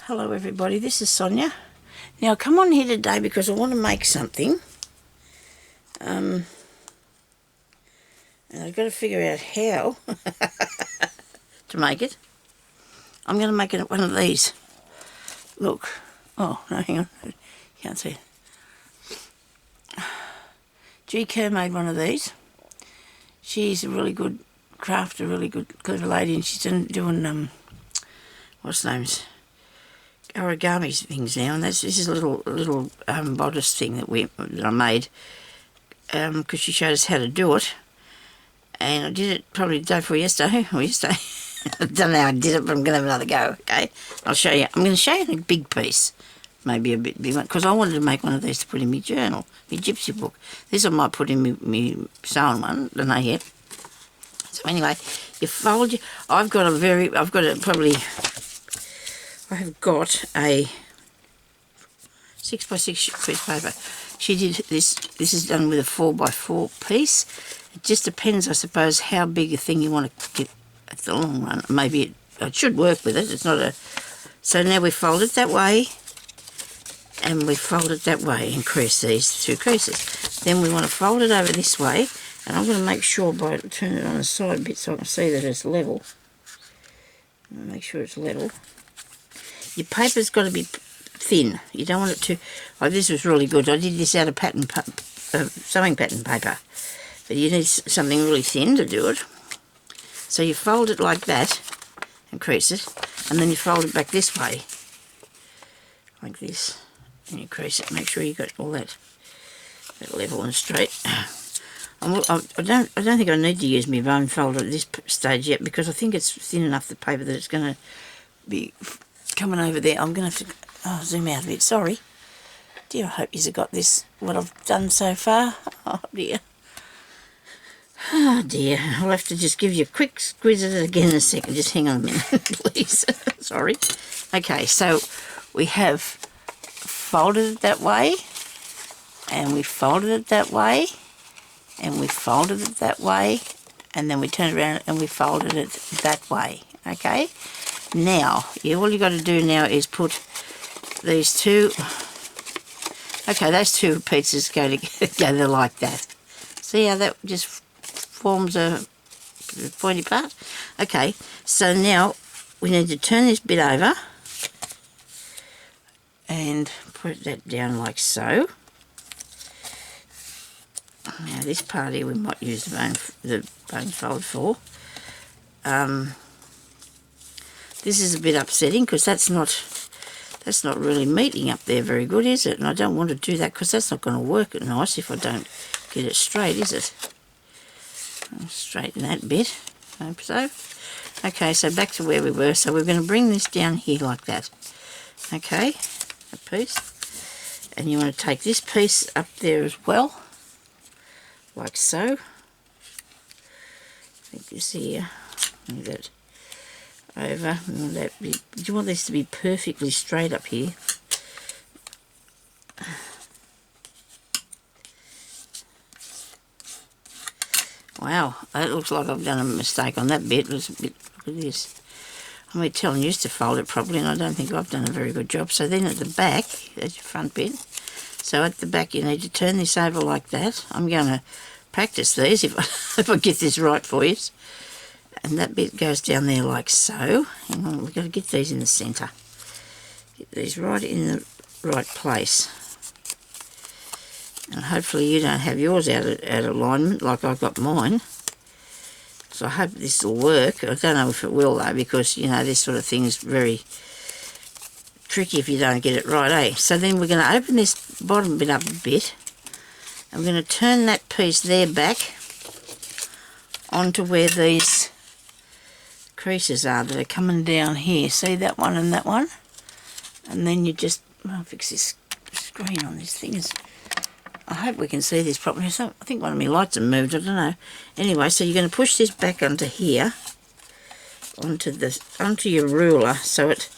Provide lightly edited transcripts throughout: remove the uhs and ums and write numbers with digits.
Hello everybody, this is Sonia. Now I come on here today because I want to make something. And I've got to figure out how to make it. I'm going to make it one of these. Look. Oh, no, hang on. You can't see it. G. Kerr made one of these. She's a really good crafter, really good, clever lady, and she's doing what's the names? Origami things now, and this is a little bodice thing that I made because she showed us how to do it, and I did it probably the day before yesterday, or yesterday. I don't know how I did it, but I'm going to have another go, okay? I'll show you. I'm going to show you a big piece, maybe a bit big one, because I wanted to make one of these to put in my journal, my gypsy book. This I might put in my sewing one, don't know yet. So anyway, you fold your... I have got a 6x6 piece of paper. She did this. This is done with a 4x4 piece. It just depends, I suppose, how big a thing you want to get at the long run. Maybe it should work with it. It's not a... So now we fold it that way, and we fold it that way and crease these two creases. Then we want to fold it over this way, and I'm going to make sure by turning it on the side a bit so I can see that it's level. Make sure it's level. Your paper's got to be thin. You don't want it to... Oh, this was really good. I did this out of sewing pattern paper. But you need something really thin to do it. So you fold it like that and crease it. And then you fold it back this way. Like this. And you crease it. Make sure you got all that level and straight. I don't think I need to use my bone folder at this stage yet, because I think it's thin enough, the paper, that it's going to be coming over there. I'm going to have to zoom out a bit. Sorry. Dear, I hope you've got this, what I've done so far. Oh dear. Oh dear. I'll have to just give you a quick squeeze at it again in a second. Just hang on a minute, please. Sorry. Okay, so we have folded it that way, and we folded it that way, and we folded it that way, and then we turned around and we folded it that way. Okay? Now, all you got to do now is put these two... Okay, those two pieces go together like that. See how that just forms a pointy part? Okay, so now we need to turn this bit over and put that down like so. Now this part here we might use the bone fold for. This is a bit upsetting because that's not really meeting up there very good, is it? And I don't want to do that because that's not going to work nice if I don't get it straight, is it? I'll straighten that bit. Hope so. Okay, so back to where we were. So we're going to bring this down here like that. Okay, a piece. And you want to take this piece up there as well, like so. Take this here, move that over. Do you want this to be perfectly straight up here? Wow, that looks like I've done a mistake on that bit. Look at this. I'm telling you to fold it properly, and I don't think I've done a very good job. So then at the back, that's your front bit. So at the back you need to turn this over like that. I'm going to practice these if I get this right for you. And that bit goes down there like so. Hang on, we've got to get these in the centre. Get these right in the right place. And hopefully you don't have yours out of alignment like I've got mine. So I hope this will work. I don't know if it will though, because you know this sort of thing is very tricky if you don't get it right, eh? So then we're going to open this bottom bit up a bit. And we're going to turn that piece there back onto where these creases are that are coming down here. See that one and that one? And then you just... I'll fix this screen on this thing. I hope we can see this properly. So I think one of my lights have moved, I don't know. Anyway, so you're going to push this back onto here, onto your ruler, so it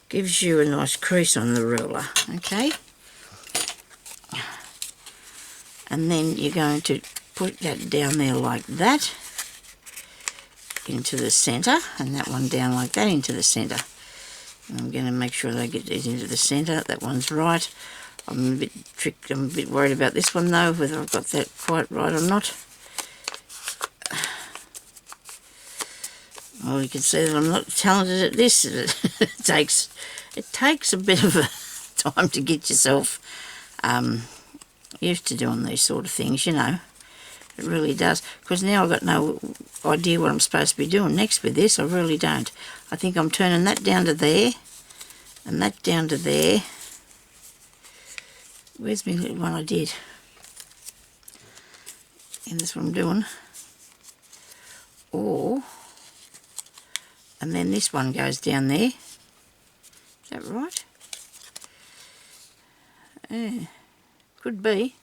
gives you a nice crease on the ruler, okay? And then you're going to put that down there like that into the centre, and that one down like that into the centre. I'm going to make sure they get these into the centre. That one's right. I'm a bit worried about this one though, whether I've got that quite right or not. Well, you can see that I'm not talented at this. It takes a bit of a time to get yourself used to doing these sort of things, you know. It really does. Because now I've got no idea what I'm supposed to be doing next with this. I really don't. I think I'm turning that down to there and that down to there. Where's my little one I did? And that's what I'm doing. And then this one goes down there. Is that right? Yeah, could be.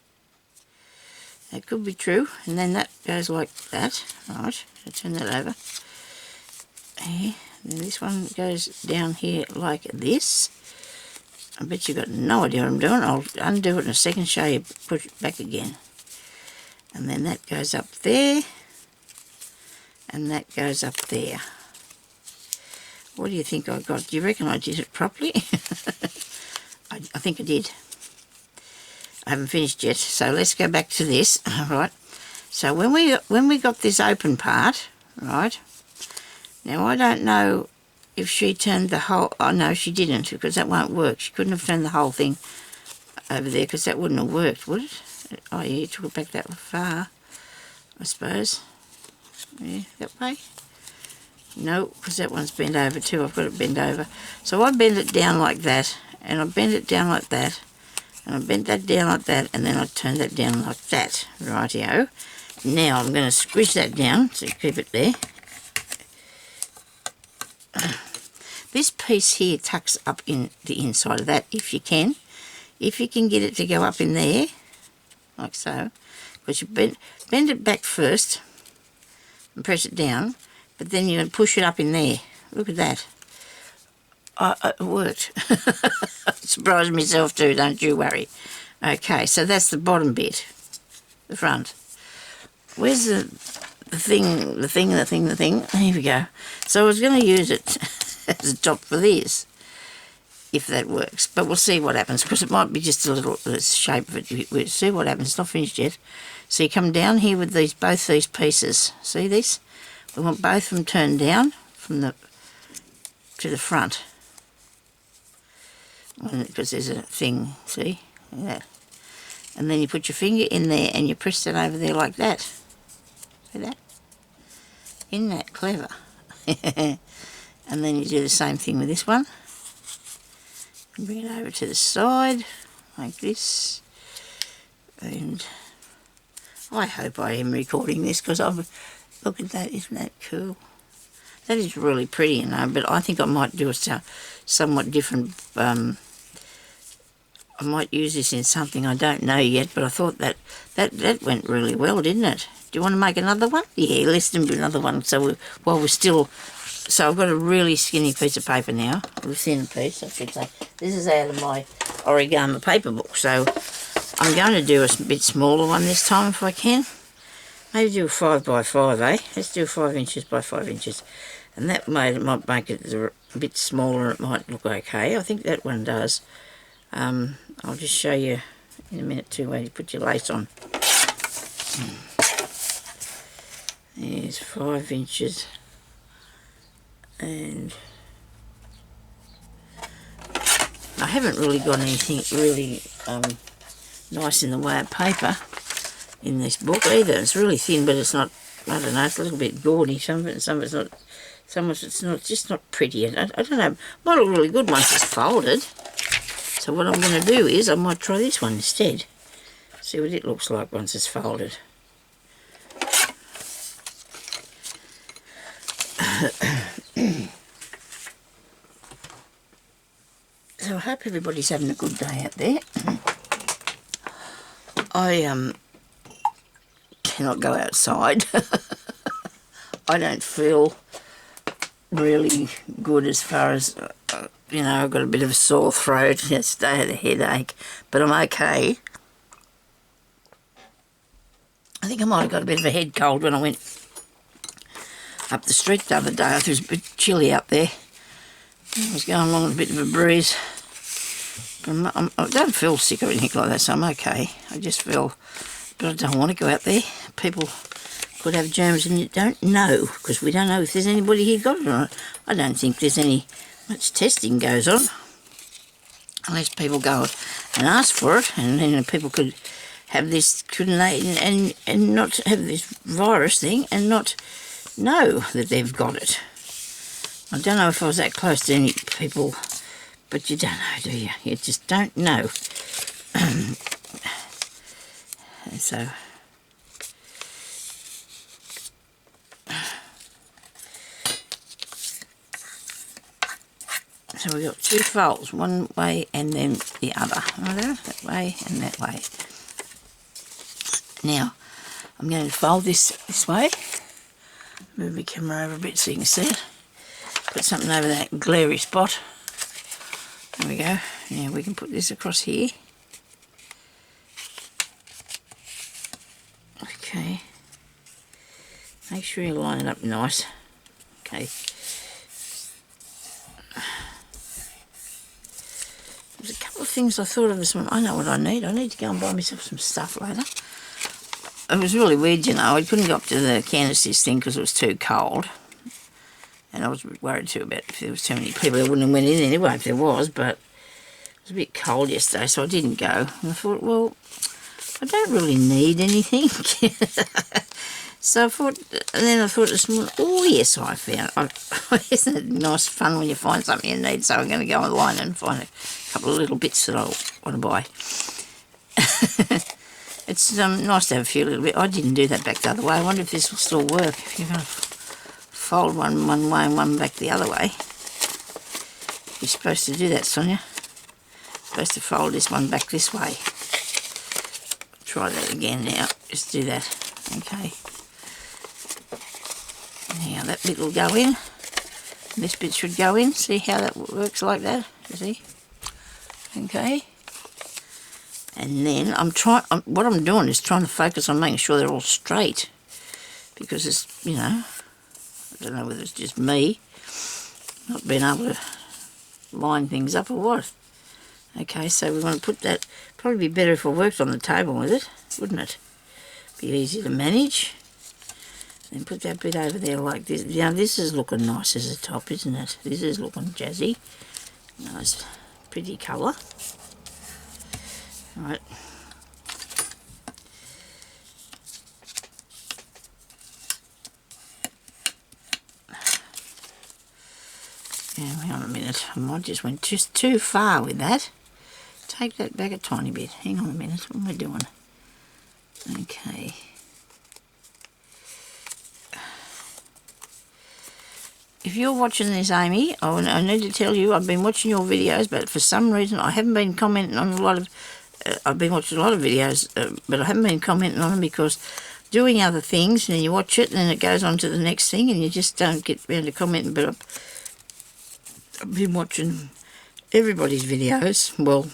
That could be true. And then that goes like that. Right, I'll turn that over. Yeah. And then this one goes down here like this. I bet you've got no idea what I'm doing. I'll undo it in a second, show you, push it back again. And then that goes up there. And that goes up there. What do you think I got? Do you reckon I did it properly? I think I did. I haven't finished yet, so let's go back to this. Right. So when we got this open part, right? Now I don't know if she turned the whole. Oh no, she didn't, because that won't work. She couldn't have turned the whole thing over there, because that wouldn't have worked, would it? Oh yeah, you took it back that far, I suppose. Yeah, that way. No, because that one's bent over too. I've got it bent over. So I bend it down like that, and I bend it down like that, and I bent that down like that, and then I turn that down like that. Rightio. Now I'm going to squish that down to keep it there. This piece here tucks up in the inside of that, if you can. If you can get it to go up in there, like so, because you bend it back first and press it down, but then you're going to push it up in there. Look at that. It worked. I surprised myself too, don't you worry. Okay, so that's the bottom bit, the front. Where's the thing? Here we go. So I was going to use it as a top for this, if that works. But we'll see what happens, because it might be just a little shape of it. We'll see what happens. It's not finished yet. So you come down here with both these pieces. See this? We want both of them turned down from to the front, because there's a thing. See? Like that. And then you put your finger in there and you press that over there like that. See that? Isn't that clever? And then you do the same thing with this one. And bring it over to the side like this. And I hope I am recording this, because look at that, isn't that cool? That is really pretty, you know, but I think I might do a somewhat different. I might use this in something I don't know yet, but I thought that went really well, didn't it? Do you want to make another one? Yeah, let's do another one. So so I've got a really skinny piece of paper now, a thin piece, I should say. This is out of my origami paper book, so I'm going to do a bit smaller one this time if I can. Maybe do a 5 by 5, eh? Let's do 5 inches by 5 inches. And that might make it a bit smaller, it might look okay. I think that one does. I'll just show you in a minute too where you put your lace on. There's 5 inches. And I haven't really got anything really nice in the way of paper in this book either. It's really thin, but it's not, I don't know, it's a little bit gaudy. Some of it's not, just not pretty. I don't know, it might look really good once it's folded. So what I'm going to do is I might try this one instead. See what it looks like once it's folded. So I hope everybody's having a good day out there. I cannot go outside. I don't feel really good as far as, you know, I've got a bit of a sore throat, yesterday I had a headache, but I'm okay. I think I might have got a bit of a head cold when I went up the street the other day. It was a bit chilly out there. I was going along with a bit of a breeze. But I don't feel sick or anything like that, so I'm okay. I just feel, but I don't want to go out there. People could have germs and you don't know, because we don't know if there's anybody here got it or not. I don't think there's much testing goes on, unless people go and ask for it, and then people could have this, couldn't they, and not have this virus thing and not know that they've got it. I don't know if I was that close to any people, but you don't know, do you? You just don't know. And so we've got two folds, one way and then the other. That way and that way. Now, I'm going to fold this way. Move my camera over a bit so you can see it. Put something over that glary spot. There we go. Now we can put this across here. Okay. Make sure you line it up nice. Okay. There's a couple of things I thought of this morning. I know what I need. I need to go and buy myself some stuff later. It was really weird, you know. I couldn't go up to the canister thing because it was too cold. And I was worried too about if there was too many people. I wouldn't have went in anyway if there was, but it was a bit cold yesterday, so I didn't go. And I thought, well, I don't really need anything. So I thought, and then I thought this morning, oh yes, I found it. Isn't it nice fun when you find something you need? So I'm going to go online and find a couple of little bits that I want to buy. It's nice to have a few little bit. I didn't do that back the other way. I wonder if this will still work. If you're going to fold one way and one back the other way. You're supposed to do that, Sonia. You're supposed to fold this one back this way. Try that again now. Just do that. Okay. Now that bit will go in. And this bit should go in. See how that works like that? You see? Okay. And then what I'm doing is trying to focus on making sure they're all straight. Because it's, you know, I don't know whether it's just me not being able to line things up or what. Okay, so we want to put that, probably be better if I worked on the table with it, wouldn't it? Be easy to manage. Then put that bit over there like this. Now this is looking nice as a top, isn't it? This is looking jazzy. Nice, pretty colour. Right. Yeah, hang on a minute. I might just went just too far with that. Take that back a tiny bit. Hang on a minute. What am I doing? Okay. If you're watching this, Amy, I need to tell you I've been watching your videos, but for some reason I haven't been commenting on a lot of... I've been watching a lot of videos, but I haven't been commenting on them because doing other things, and then you watch it, and then it goes on to the next thing, and you just don't get around to commenting. But I've been watching everybody's videos, well,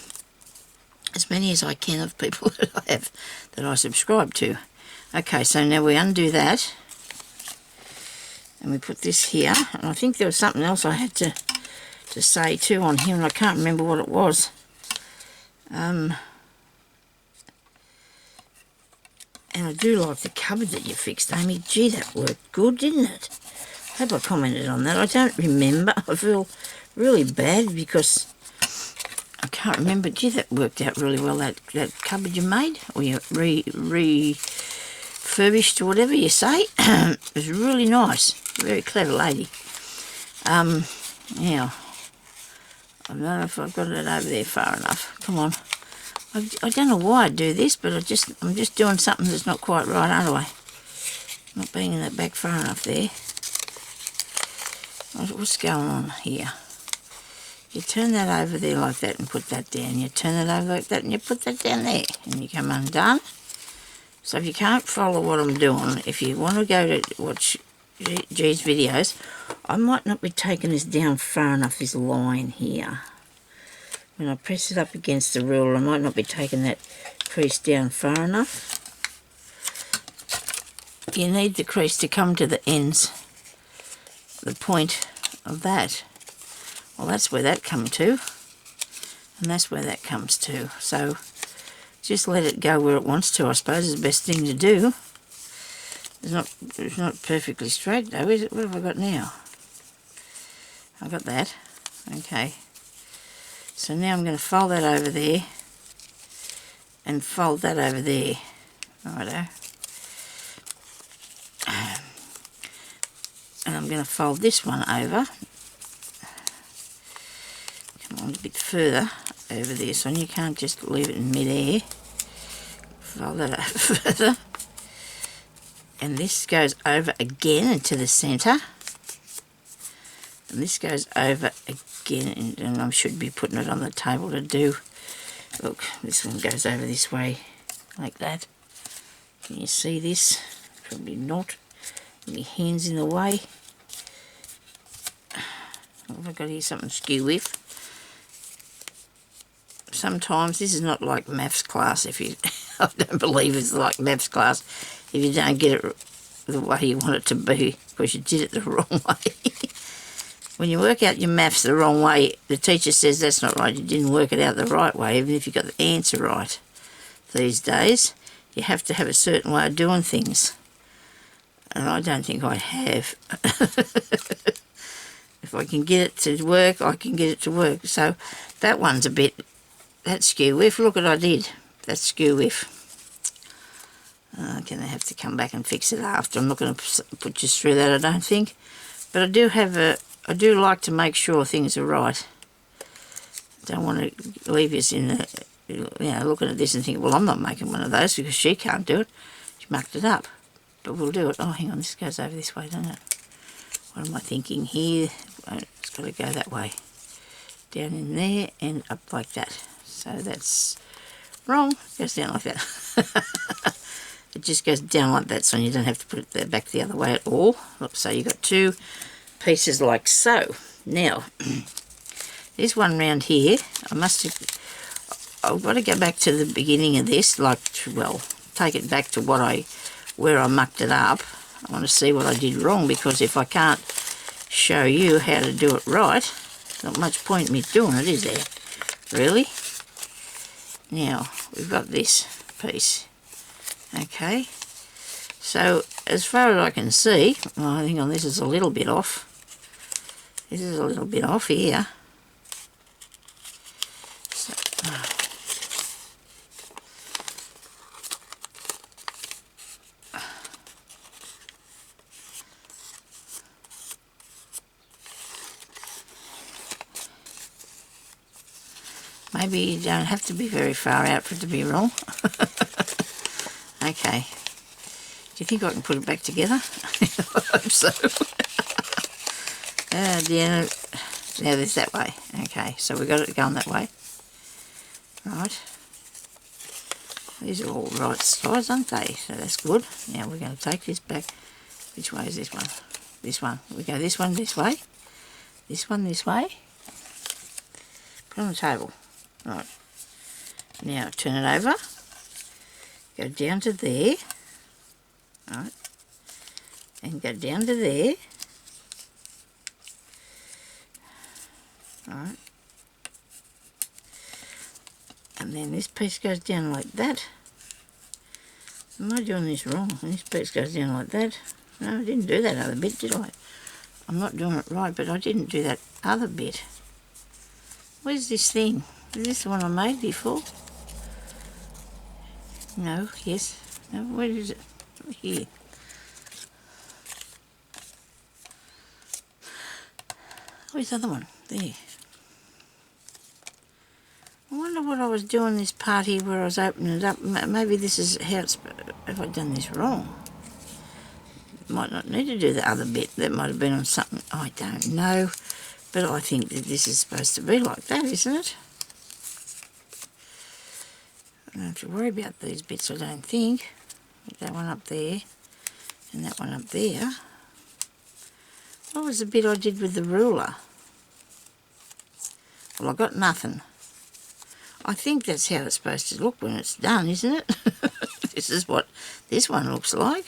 as many as I can of people that I subscribe to. Okay, so now we undo that, and we put this here, and I think there was something else I had to say too on here, and I can't remember what it was. And I do like the cupboard that you fixed, Amy. Gee, that worked good, didn't it? I hope I commented on that. I don't remember. I feel really bad because I can't remember. Gee, that worked out really well, that cupboard you made, or you refurbished, or whatever you say. It was really nice. Very clever lady. Now, I don't know if I've got it over there far enough. Come on. I don't know why I do this, but I'm just doing something that's not quite right, aren't I? Not being in that back far enough there. What's going on here? You turn that over there like that and put that down. You turn it over like that and you put that down there. And you come undone. So if you can't follow what I'm doing, if you want to go to watch G's videos, I might not be taking this down far enough, this line here. When I press it up against the ruler, I might not be taking that crease down far enough. You need the crease to come to the ends, the point of that. Well, that's where that comes to. And that's where that comes to. So just let it go where it wants to, I suppose, is the best thing to do. It's not perfectly straight though, is it? What have I got now? I've got that. Okay. So now I'm going to fold that over there and fold that over there. Righto. And I'm going to fold this one over. Come on, a bit further over there, so you can't just leave it in mid-air. Fold that over further. And this goes over again into the centre. And this goes over again, and I should be putting it on the table to do. Look, this one goes over this way, like that. Can you see this? Probably not. My hand's in the way. What have I got here? Something skew with. Sometimes this is not like maths class. If you, I don't believe it's like maths class. If you don't get it the way you want it to be, because you did it the wrong way. When you work out your maths the wrong way, the teacher says that's not right. You didn't work it out the right way, even if you got the answer right. These days, you have to have a certain way of doing things. And I don't think I have. If I can get it to work, I can get it to work. So that one's a bit, that's skew with. Look what I did. That's skew with. I'm going to have to come back and fix it after. I'm not going to put you through that, I don't think. But I do like to make sure things are right. Don't want to leave us in the, looking at this and think, well, I'm not making one of those because she can't do it. She mucked it up. But we'll do it. Oh, hang on, this goes over this way, doesn't it? What am I thinking here? It's got to go that way. Down in there and up like that. So that's wrong. It goes down like that. It just goes down like that, so you don't have to put it there back the other way at all. Look, so you've got two pieces like so. Now, there's one round here. I've got to go back to the beginning of this, take it back to where I mucked it up. I want to see what I did wrong, because if I can't show you how to do it right, there's not much point in me doing it, is there? Really? Now, we've got this piece. Okay, so as far as I can see, I think this is a little bit off. This is a little bit off here. So, maybe you don't have to be very far out for it to be wrong. Okay. Do you think I can put it back together? I hope so. Yeah. Now there's that way. Okay, so we've got it going that way. Right. These are all right size, aren't they? So that's good. Now we're going to take this back. Which way is this one? This one. We go this one this way. This one this way. Put it on the table. Right. Now turn it over. Go down to there, right, and go down to there, right, and then this piece goes down like that. Am I doing this wrong? This piece goes down like that. No, I didn't do that other bit, did I? I'm not doing it right, but I didn't do that other bit. Where's this thing? Is this the one I made before? No, yes. No, where is it? Here. Where's the other one? There. I wonder what I was doing this part here where I was opening it up. Maybe this is how it's... Have I done this wrong? Might not need to do the other bit. That might have been on something. I don't know. But I think that this is supposed to be like that, isn't it? I don't have to worry about these bits, I don't think. Put that one up there and that one up there. What was the bit I did with the ruler? Well, I got nothing. I think that's how it's supposed to look when it's done, isn't it? This is what this one looks like.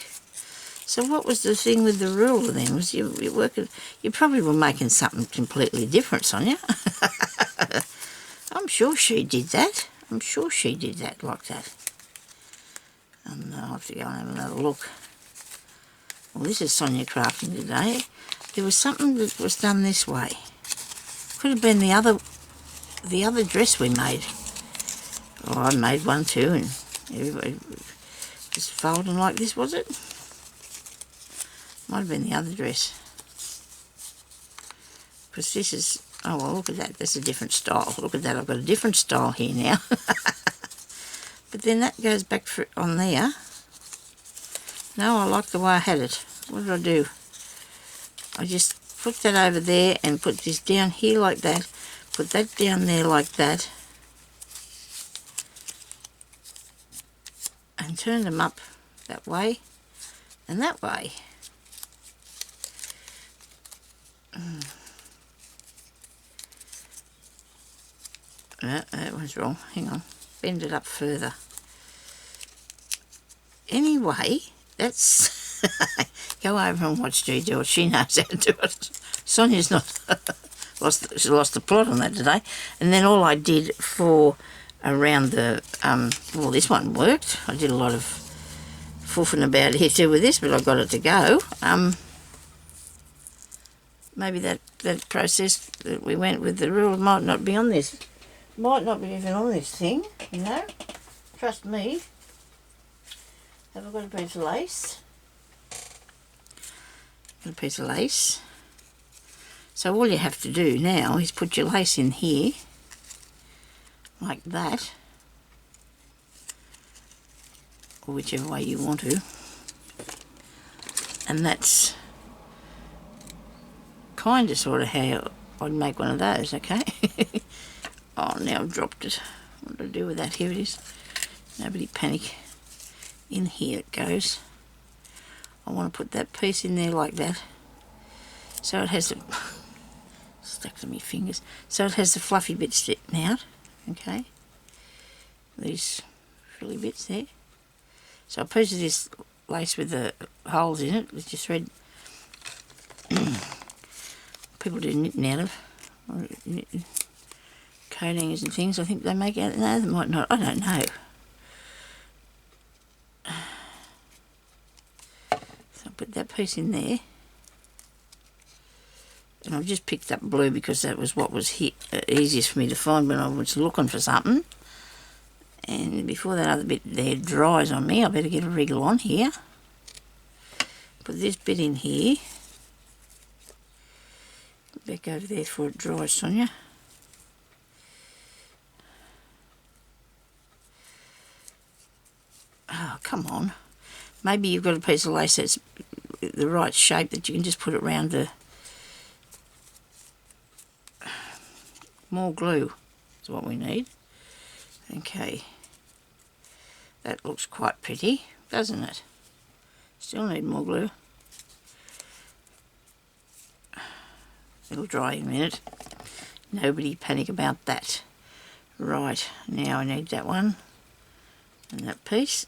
So what was the thing with the ruler then? Was you working? You probably were making something completely different, Sonia. I'm sure she did that. I'm sure she did that like that. And I'll have to go and have another look. Well, this is Sonia crafting today. There was something that was done this way. Could have been the other dress we made. Oh, I made one too, and everybody just folding like this, was it? Might have been the other dress. Because this is, oh well, look at that, that's a different style. Look at that, I've got a different style here now. But then that goes back on there. No, I like the way I had it. What did I do? I just put that over there and put this down here like that. Put that down there like that. And turn them up that way and that way. No, that one's wrong. Hang on. Bend it up further. Anyway, that's... Go over and watch Dee do it. She knows how to do it. Sonia's not... She lost the plot on that today. And then all I did for around the... well, this one worked. I did a lot of foofing about here too with this, but I got it to go. Maybe that process that we went with the rule might not be on this. Might not be even on this thing, you know. Trust me. Have I got a piece of lace? Got a piece of lace. So all you have to do now is put your lace in here, like that, or whichever way you want to. And that's kind of sort of how I'd make one of those, okay? Oh, now I've dropped it. What do I do with that? Here it is. Nobody panic. In here it goes. I want to put that piece in there like that. So it has the... stuck to my fingers. So it has the fluffy bits sticking out. Okay. These frilly bits there. So a piece of this lace with the holes in it, with your thread. People do knitting out of. Knitting. Coatings and things, I think they make out. No, they might not. I don't know. So I'll put that piece in there. And I've just picked up blue because that was what was easiest for me to find when I was looking for something. And before that other bit there dries on me, I better get a wriggle on here. Put this bit in here. Back over there before it dries, Sonia. Oh, come on. Maybe you've got a piece of lace that's the right shape that you can just put it round the... More glue is what we need. Okay. That looks quite pretty, doesn't it? Still need more glue. It'll dry in a minute. Nobody panic about that. Right, now I need that one. And that piece.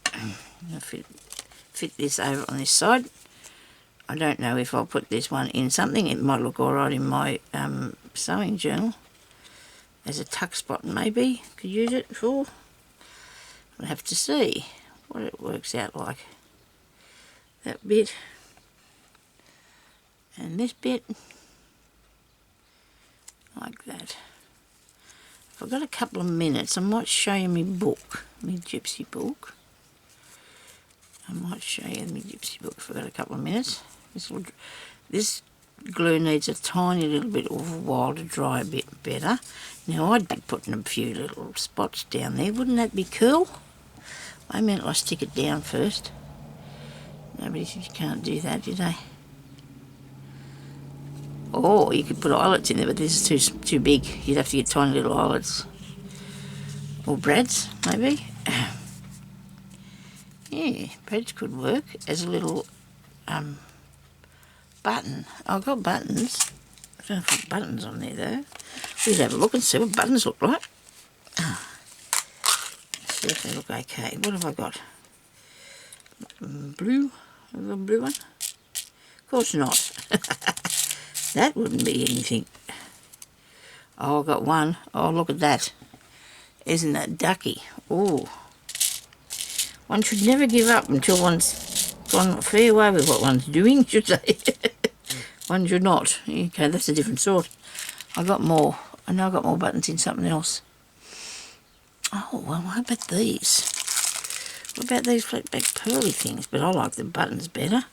I'll fit this over on this side. I don't know if I'll put this one in something. It might look alright in my sewing journal. As a tuck spot maybe. Could use it for. I'll have to see what it works out like. That bit. And this bit. Like that. If I've got a couple of minutes, I might show you my book, my gypsy book. I might show you my gypsy book if I've got a couple of minutes. This glue needs a tiny little bit of a while to dry a bit better. Now I'd be putting a few little spots down there. Wouldn't that be cool? I meant I stick it down first. Nobody says you can't do that, do they? Or you could put eyelets in there, but this is too big. You'd have to get tiny little eyelets. Or brads, maybe. Yeah, brads could work as a little button. I've got buttons. I don't know if I've got buttons on there though. We'll have a look and see what buttons look like. Let's see if they look okay. What have I got? Blue? A little blue one? Of course not. That wouldn't be anything. Oh, I got one. Oh, look at that. Isn't that ducky? Oh. One should never give up until one's gone a fair way with what one's doing, should they? One should not. Okay, that's a different sort. I got more. I know I got more buttons in something else. Oh, well, what about these? What about these flat back pearly things? But I like the buttons better.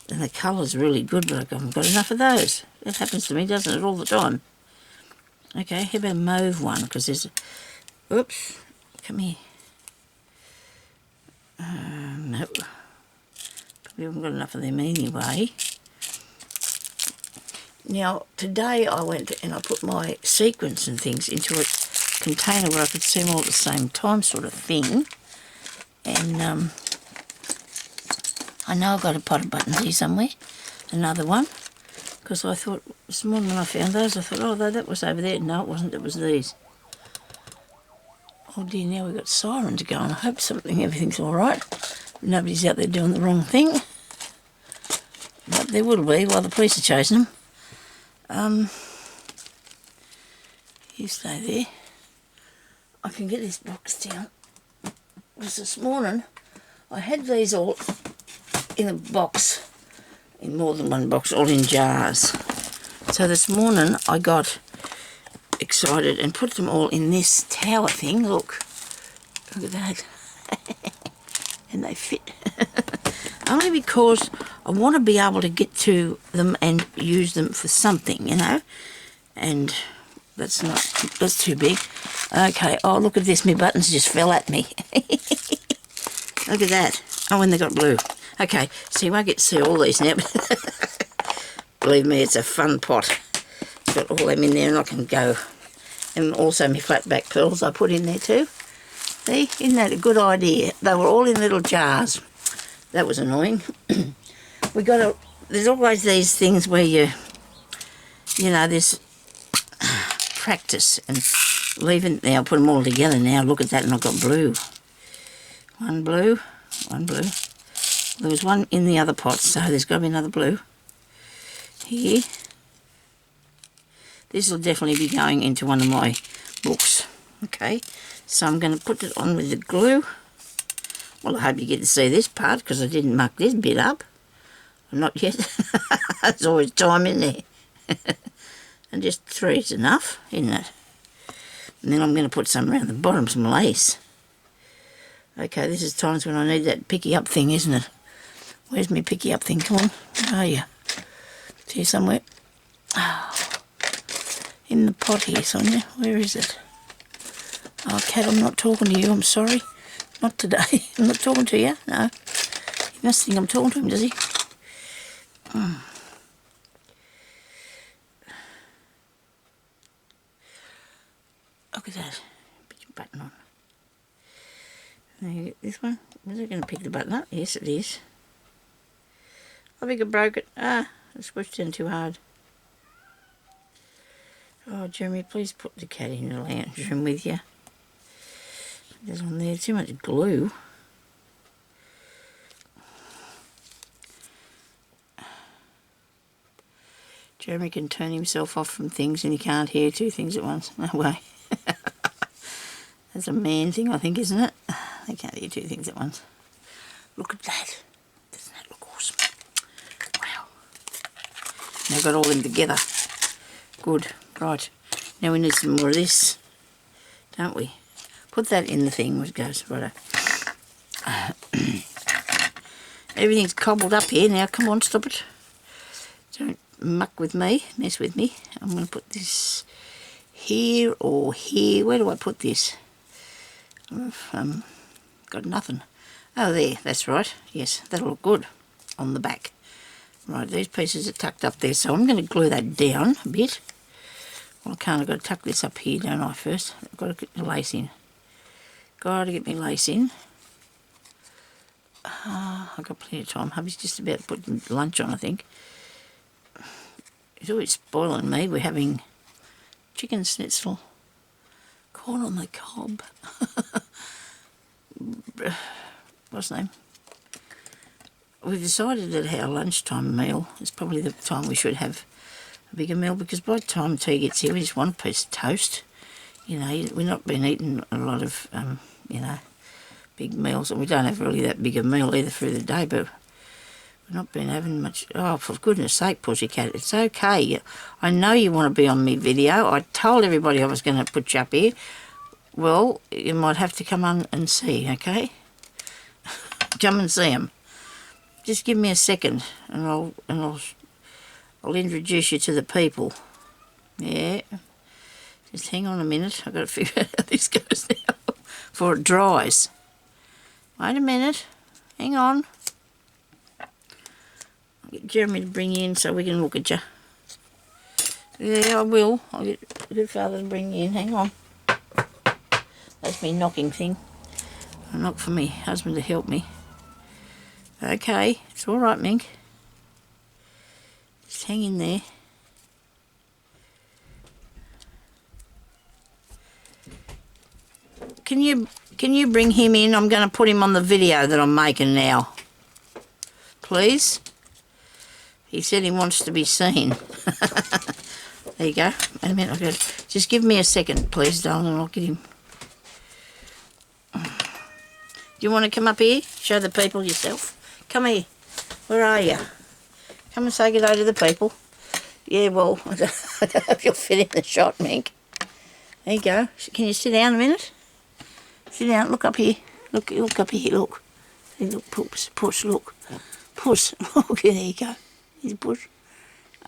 And the colour's really good, but I haven't got enough of those. That happens to me, doesn't it, all the time? Okay, how about a mauve one? Because there's... Oops. Come here. No. Probably haven't got enough of them anyway. Now, today I went and I put my sequins and things into a container where I could see them all at the same time, sort of thing. And I know I've got a pot of buttons here somewhere, another one, because I thought this morning when I found those, I thought, oh, that was over there. No, it wasn't, it was these. Oh dear, now we've got sirens going. I hope everything's all right. Nobody's out there doing the wrong thing. But there will be while the police are chasing them. You stay there. I can get this box down. Because this morning I had these all in a box, in more than one box, all in jars. So this morning I got excited and put them all in this tower thing. Look at that. And they fit. Only because I want to be able to get to them and use them for something, you know. And that's too big. Okay, oh look at this, my buttons just fell at me. Look at that. Oh, and they got blue. Okay, so you won't get to see all these now. Believe me, it's a fun pot. Got all them in there and I can go. And also my flat back pearls I put in there too. See, isn't that a good idea? They were all in little jars. That was annoying. There's always these things where you know, there's practice and leaving. Now I'll put them all together now. Look at that, and I've got blue. One blue, one blue. There was one in the other pot, so there's got to be another blue. Here. This will definitely be going into one of my books. Okay, so I'm going to put it on with the glue. Well, I hope you get to see this part because I didn't muck this bit up. Not yet. There's always time in there. And just 3 is enough, isn't it? And then I'm going to put some around the bottom, some lace. Okay, this is times when I need that picky up thing, isn't it? Where's my picky up thing? Come on. Where are you? It's here somewhere. Oh, in the pot here, Sonia. Where is it? Oh, Kat, I'm not talking to you. I'm sorry. Not today. I'm not talking to you. No. He must think I'm talking to him, does he? Look at that. Put your button on. Now you get this one. Is it going to pick the button up? Yes, it is. I think I broke it. Ah, I squished in too hard. Oh, Jeremy, please put the cat in the lounge room with you. There's one there. Too much glue. Jeremy can turn himself off from things and he can't hear 2 things at once. No way. That's a man thing, I think, isn't it? They can't hear 2 things at once. Look at that. Doesn't that look awesome? Wow. Now I've got all them together. Good. Right. Now we need some more of this, don't we? Put that in the thing where it goes. Righto. Everything's cobbled up here now. Come on, stop it. Don't muck with me, mess with me. I'm going to put this here or here. Where do I put this? Got nothing. Oh, there, that's right. Yes, that'll look good on the back. Right, these pieces are tucked up there, so I'm going to glue that down a bit. Well, I can't. I've got to tuck this up here, don't I, first? I've got to get the lace in. Got to get my lace in. I've got plenty of time. Hubby's just about putting lunch on, I think. It's always spoiling me. We're having chicken schnitzel, corn on the cob. What's the name? we've decided that our lunchtime meal is probably the time we should have a bigger meal, because by the time tea gets here, we just want a piece of toast. You know, we've not been eating a lot of, you know, big meals, and we don't have really that big a meal either through the day, but we've not been having much. Oh, for goodness sake, Pussycat, it's okay. I know you want to be on me video. I told everybody I was going to put you up here. Well, you might have to come on and see, okay? Come and see them. Just give me a second, and I'll introduce you to the people. Yeah. Just hang on a minute. I've got to figure out how this goes now before it dries. Wait a minute. Hang on. I'll get Jeremy to bring you in so we can look at you. Yeah, I will. I'll get good father to bring you in. Hang on. That's me knocking thing. I knock for me husband to help me. Okay, it's all right, Mink. Just hang in there. Can you bring him in? I'm going to put him on the video that I'm making now. Please. He said he wants to be seen. There you go. Wait a minute. I've got just give me a second, please, darling, and I'll get him. Do you want to come up here? Show the people yourself. Come here. Where are you? Come and say good day to the people. Yeah, well, I don't know if you'll fit in the shot, Mink. There you go. Can you sit down a minute? Sit down. Look up here. Look up here. Look. Hey, look, puss. Look, puss. Look. There you go. Here's a puss.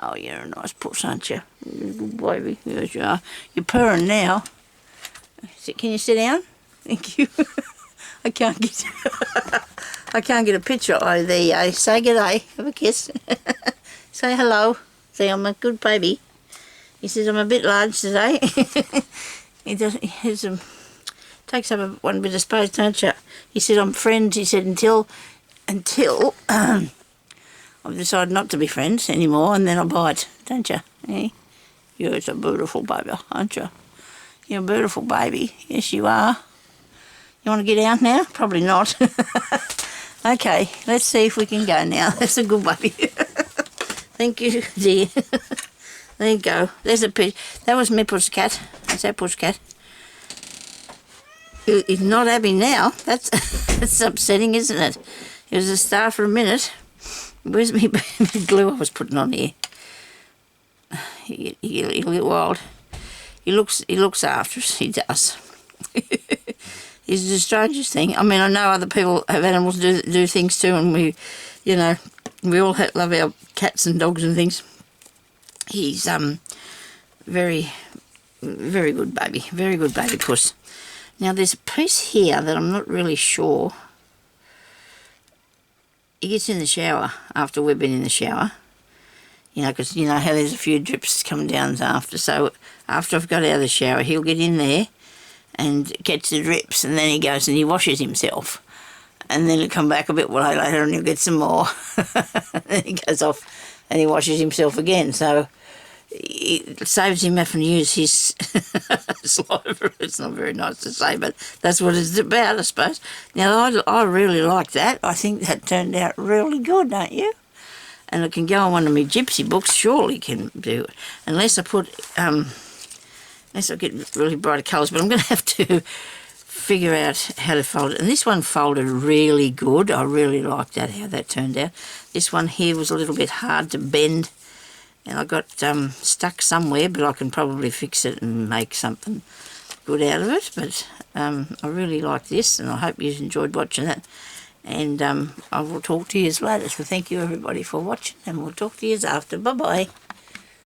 Oh, you're a nice puss, aren't you? Good baby. Yes, you are. You're purring now. Can you sit down? Thank you. I can't get a picture. Oh, there you go. Say good day. Have a kiss. Say hello. Say I'm a good baby. He says I'm a bit large today. He takes up one bit of space, don't you? He said I'm friends. He said until I've decided not to be friends anymore, and then I'll bite, don't you? Eh? You're a beautiful baby, aren't you? You're a beautiful baby. Yes, you are. You want to get out now? Probably not. Okay, let's see if we can go now. That's a good baby. Thank you, dear. There you go. There's a picture. That was me Pussycat. That's our Pussycat. He's not happy now. That's upsetting, isn't it? He was a star for a minute. Where's me glue I was putting on here? He get wild. He looks after us. He does. It's the strangest thing. I mean, I know other people have animals do things too, and we, you know, we all love our cats and dogs and things. He's very, very good baby. Very good baby puss. Now there's a piece here that I'm not really sure. He gets in the shower after we've been in the shower. You know, because you know how there's a few drips coming down after. So after I've got out of the shower, he'll get in there and gets the drips, and then he goes and he washes himself. And then he'll come back a bit later and he'll get some more. Then he goes off and he washes himself again. So it saves him having to use his saliva. It's not very nice to say, but that's what it's about, I suppose. Now, I really like that. I think that turned out really good, don't you? And it can go on one of my gypsy books, surely can do it. Unless I put, unless I get really brighter colours, but I'm going to have to figure out how to fold it. And this one folded really good. I really liked that, how that turned out. This one here was a little bit hard to bend, and I got stuck somewhere, but I can probably fix it and make something good out of it. But I really like this, and I hope you enjoyed watching it. And I will talk to you later. So thank you everybody for watching, and we'll talk to you after. Bye-bye.